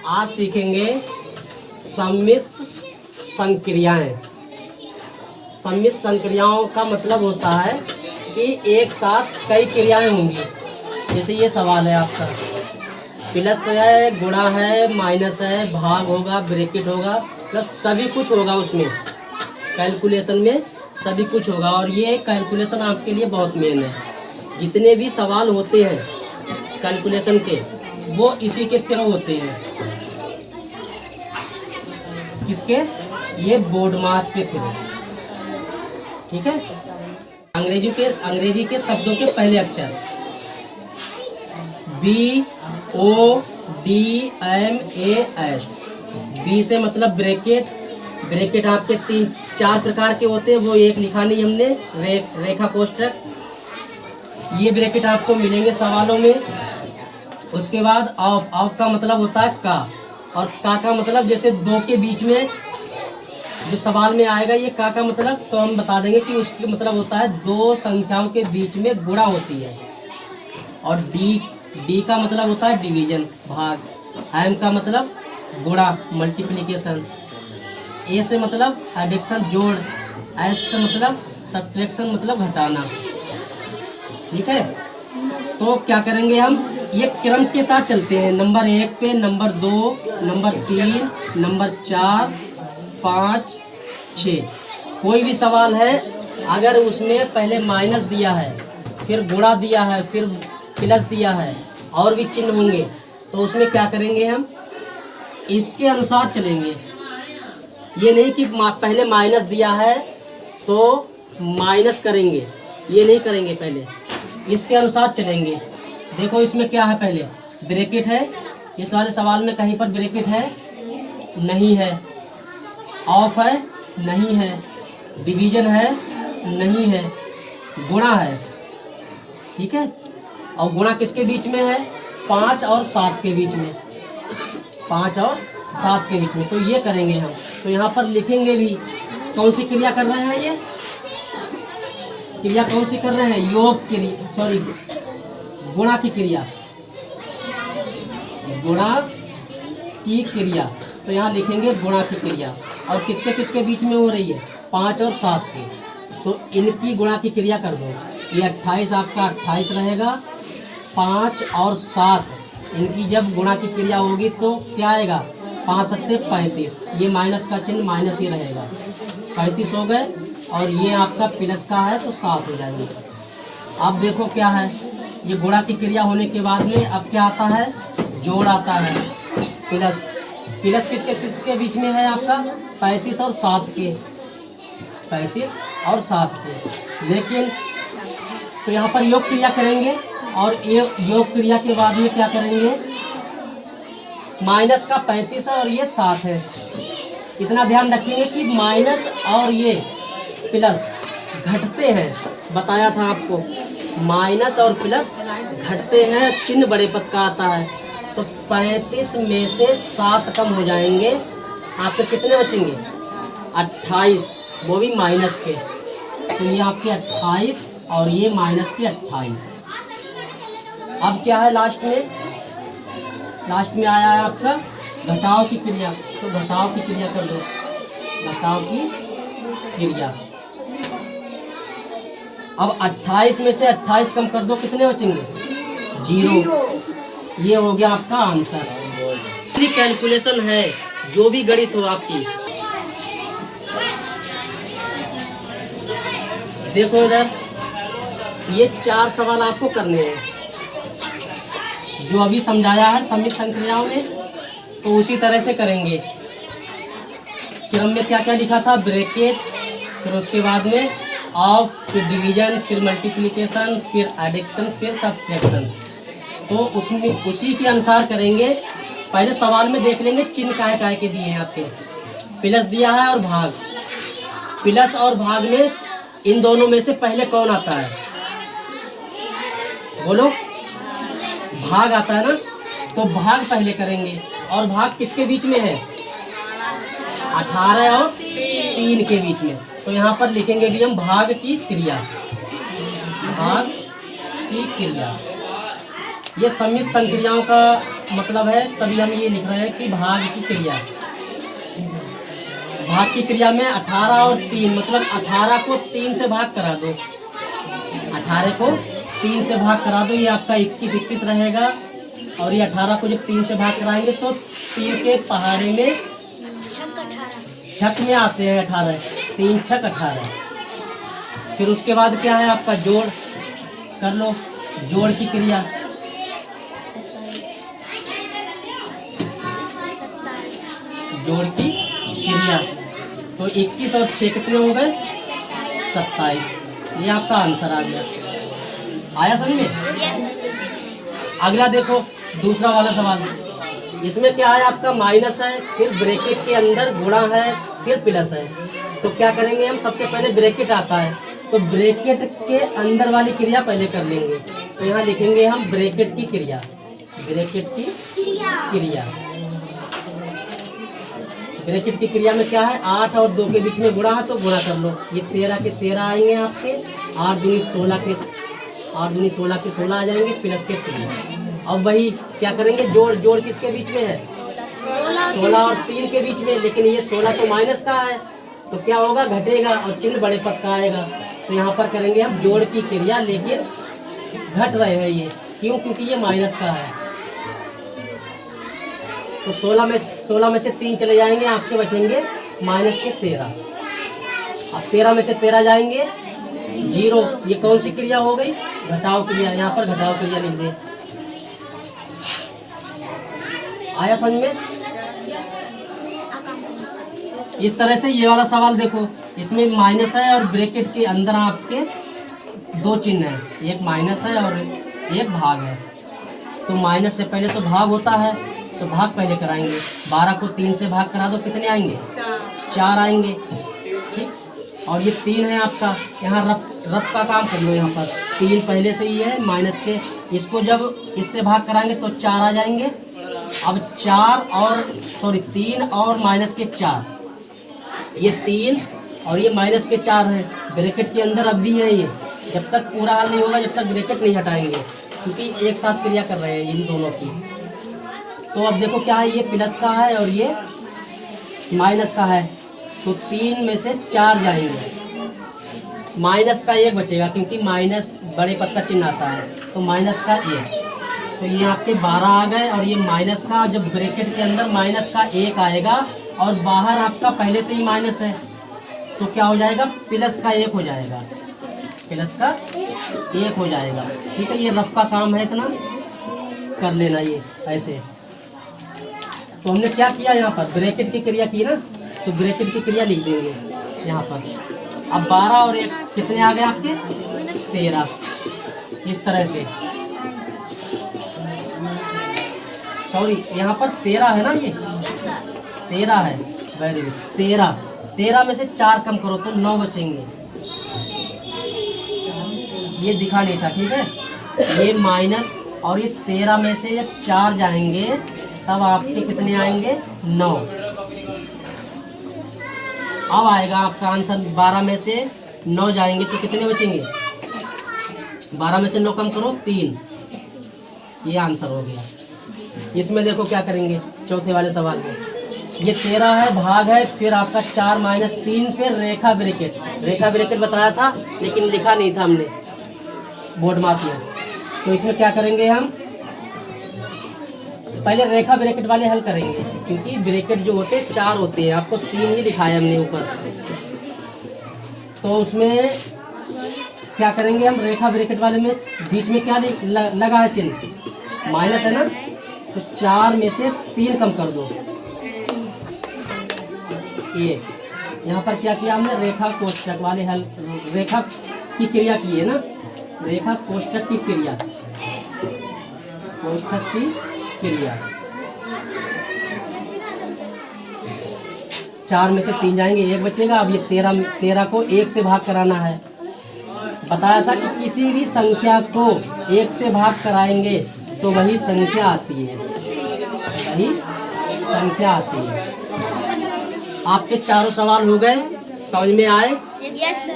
आज सीखेंगे सम्मिश्र संक्रियाएं। सम्मिश्र संक्रियाओं का मतलब होता है कि एक साथ कई क्रियाएं होंगी। जैसे ये सवाल है आपका, प्लस है, गुणा है, माइनस है, भाग होगा, ब्रैकेट होगा, प्लस सभी कुछ होगा। उसमें कैलकुलेशन में सभी कुछ होगा। और ये कैलकुलेशन आपके लिए बहुत मेन है। जितने भी सवाल होते हैं कैलकुलेशन के, वो इसी के थ्रू होते हैं। किसके? ये बोर्ड मास के थ्रू। ठीक है। अंग्रेजी के शब्दों के पहले अक्षर BODMAS। बी से मतलब ब्रैकेट। ब्रैकेट आपके 3-4 प्रकार के होते हैं, वो एक लिखा नहीं हमने, रेखा कोष्ठक। ये ब्रैकेट आपको मिलेंगे सवालों में। उसके बाद ऑफ का मतलब होता है का, और का मतलब जैसे दो के बीच में जो सवाल में आएगा, ये का मतलब तो हम बता देंगे कि उसके मतलब होता है दो संख्याओं के बीच में गुणा होती है। और डी का मतलब होता है डिवीजन, भाग। एम का मतलब गुणा, मल्टीप्लिकेशन। ए से मतलब एडिक्शन, जोड़। एस से मतलब सब्ट्रैक्शन, मतलब घटाना। ठीक है। तो क्या करेंगे हम, ये क्रम के साथ चलते हैं। नंबर 1 पे, नंबर 2, नंबर 3, नंबर 4, 5, 6। कोई भी सवाल है, अगर उसमें पहले माइनस दिया है, फिर गुणा दिया है, फिर प्लस दिया है, और भी चिन्ह होंगे, तो उसमें क्या करेंगे हम, इसके अनुसार चलेंगे। ये नहीं कि पहले माइनस दिया है तो माइनस करेंगे, ये नहीं करेंगे। पहले इसके अनुसार चलेंगे। देखो इसमें क्या है, पहले ब्रैकेट है। इस वाले सवाल में कहीं पर ब्रैकेट है? नहीं है। ऑफ है? नहीं है। डिवीजन है? नहीं है। गुणा है। ठीक है। और गुणा किसके बीच में है? 5 और 7 के बीच में। 5 और 7 के बीच में। तो ये करेंगे हम। तो यहाँ पर लिखेंगे भी कौन सी क्रिया कर रहे हैं। ये क्रिया कौन सी कर रहे हैं? योग क्रिया, सॉरी, गुणा की क्रिया। गुणा की क्रिया। तो यहाँ लिखेंगे गुणा की क्रिया। और किसके किसके बीच में हो रही है? 5 और 7 के। तो इनकी गुणा की क्रिया कर दो। ये 28 आपका 28 रहेगा। 5 और 7 इनकी जब गुणा की क्रिया होगी तो क्या आएगा? 5 सत्ते 35। ये माइनस का चिन्ह माइनस ही रहेगा। 35 हो गए। और ये आपका प्लस का है तो 7 हो जाएंगे। अब देखो क्या है, ये गुणा की क्रिया होने के बाद में अब क्या आता है? जोड़ आता है। प्लस प्लस किसके बीच में है आपका? 35 और 7 के। 35 और 7 के। लेकिन तो यहाँ पर योग क्रिया करेंगे। और योग क्रिया के बाद में क्या करेंगे? माइनस का 35 है और ये 7 है। इतना ध्यान रखेंगे कि माइनस और ये प्लस घटते हैं। बताया था आपको, माइनस और प्लस घटते हैं, चिन्ह बड़े पद का आता है। तो 35 में से 7 कम हो जाएंगे, आपके कितने बचेंगे? 28, वो भी माइनस के। तो ये आपके 28 और ये माइनस के 28। अब क्या है लास्ट में? लास्ट में आया है आपका घटाव की क्रिया। तो घटाव की क्रिया कर दो। घटाव की क्रिया। अब 28 में से 28 कम कर दो, कितने बचेंगे? 0। ये हो गया आपका आंसर। भी कैलकुलेशन है, जो भी गणित हो आपकी। देखो इधर, ये 4 सवाल आपको करने हैं जो अभी समझाया है सम्मिश्र संक्रियाओं में। तो उसी तरह से करेंगे। क्रम में क्या क्या लिखा था? ब्रैकेट, फिर उसके बाद में ऑफ, फिर डिवीजन, फिर मल्टीप्लिकेशन, फिर एडिक्शन, फिर सब्ट्रैक्शन। तो उसमें उसी के अनुसार करेंगे। पहले सवाल में देख लेंगे चिन्ह काहे के दिए हैं आपके। प्लस दिया है और भाग। प्लस और भाग में इन दोनों में से पहले कौन आता है? बोलो। भाग आता है ना, तो भाग पहले करेंगे। और भाग किसके बीच में है? 18 और 3 के बीच में। तो यहाँ पर लिखेंगे भी हम भाग की क्रिया। भाग की क्रिया। ये सम्मिश्र संक्रियाओं का मतलब है, तभी हम ये लिख रहे हैं कि भाग की क्रिया। भाग की क्रिया में 18 और 3 मतलब 18 को 3 से भाग करा दो, 18 को 3 से भाग करा दो, ये आपका 21 रहेगा। और ये 18 को जब 3 से भाग कराएंगे तो 3 के पहाड़े में छक में आते हैं 18, 3 छक 18। फिर उसके बाद क्या है आपका जोड़, कर लो जोड़ की क्रिया। जोड़ की क्रिया तो 21 और 6 कितने हो गए? 27। ये आपका आंसर आ गया। आया समझ में? अगला देखो दूसरा वाला सवाल, इसमें क्या है आपका माइनस है, फिर ब्रैकेट के अंदर गुणा है, फिर प्लस है। तो क्या करेंगे हम, सबसे पहले ब्रैकेट आता है तो ब्रैकेट के अंदर वाली क्रिया पहले कर लेंगे। तो यहाँ लिखेंगे हम ब्रैकेट की क्रिया, ब्रैकेट की क्रिया। ब्रैकेट की क्रिया में क्या है, 8 और 2 के बीच में गुणा है तो गुणा कर लो। ये 13 के 13 आएंगे आपके, 8 दूनी 16 के 16 आ जाएंगे, प्लस के 3। अब वही क्या करेंगे, जोड़। जोड़ किसके बीच में है? 16 और 3 के बीच में। लेकिन ये 16 तो माइनस का है तो क्या होगा, घटेगा और चिन्ह बड़े पद का आएगा। तो यहाँ पर करेंगे हम जोड़ की क्रिया, लेकिन घट रहे हैं ये, क्यों? क्योंकि ये माइनस का है। तो 16 में से 3 चले जाएंगे, आपके बचेंगे माइनस के 13। अब 13 में से 13 जाएंगे 0। ये कौन सी क्रिया हो गई? घटाव क्रिया। यहाँ पर घटाव क्रिया लिख दे। आया समझ में? इस तरह से ये वाला सवाल देखो, इसमें माइनस है और ब्रैकेट के अंदर आपके 2 चिन्ह हैं, एक माइनस है और एक भाग है। तो माइनस से पहले तो भाग होता है तो भाग पहले कराएंगे। 12 को 3 से भाग करा दो, कितने आएंगे? 4 आएंगे। ठीक, और ये 3 है आपका, यहाँ रफ का काम कर लो। यहाँ पर 3 पहले से ही है माइनस के, इसको जब इससे भाग कराएंगे तो 4 आ जाएंगे। अब 3 और माइनस के 4, ये 3 और ये माइनस के 4 है, ब्रैकेट के अंदर अब भी है ये। जब तक पूरा हल नहीं होगा, जब तक ब्रैकेट नहीं हटाएंगे, क्योंकि एक साथ क्रिया कर रहे हैं इन दोनों की। तो अब देखो क्या है, ये प्लस का है और ये माइनस का है, तो 3 में से 4 जाएंगे, माइनस का 1 बचेगा, क्योंकि माइनस बड़े पद का चिन्ह आता है। तो माइनस का 1, तो ये आपके 12 आ गए। और ये माइनस का, जब ब्रैकेट के अंदर माइनस का 1 आएगा और बाहर आपका पहले से ही माइनस है, तो क्या हो जाएगा, प्लस का 1 हो जाएगा, प्लस का 1 हो जाएगा। ठीक है, ये रफ का काम है, इतना कर लेना ये ऐसे। तो हमने क्या किया, यहाँ पर ब्रैकेट की क्रिया की ना, तो ब्रैकेट की क्रिया लिख देंगे यहाँ पर। अब 12 और 1 कितने आ गए आपके? 13। इस तरह से, सॉरी यहाँ पर 13 है ना, ये 13 है, वेरी गुड। 13 में से 4 कम करो तो 9 बचेंगे। ये दिखा नहीं था, ठीक है। ये माइनस और ये 13 में से जब 4 जाएंगे तब आपके कितने आएंगे? 9। अब आएगा आपका आंसर, 12 में से 9 जाएंगे तो कितने बचेंगे? 12 में से 9 कम करो 3। ये आंसर हो गया। इसमें देखो क्या करेंगे, चौथे वाले सवाल में ये 13 है, भाग है, फिर आपका 4 माइनस 3, फिर रेखा ब्रैकेट। रेखा ब्रैकेट बताया था लेकिन लिखा नहीं था हमने बोर्ड मार्क्स में। तो इसमें क्या करेंगे हम, पहले रेखा ब्रैकेट वाले हल करेंगे, क्योंकि ब्रैकेट जो होते हैं 4 होते हैं, आपको 3 ही लिखाया हमने ऊपर। तो उसमें क्या करेंगे हम, रेखा ब्रैकेट वाले में बीच में क्या लगा है चिन्ह, माइनस है ना, तो 4 में से 3 कम कर दो। ये यहाँ पर क्या किया हमने, रेखा कोष्ठक वाले हल, रेखा की क्रिया की है ना, रेखा कोष्ठक की क्रिया, कोष्ठक की क्रिया। 4 में से 3 जाएंगे, 1 बचेगा। अब ये 13 को 1 से भाग कराना है। बताया था कि किसी भी संख्या को 1 से भाग कराएंगे तो वही संख्या आती है, वही संख्या आती है। आपके चारों सवाल हो गए, समझ में आए? यस।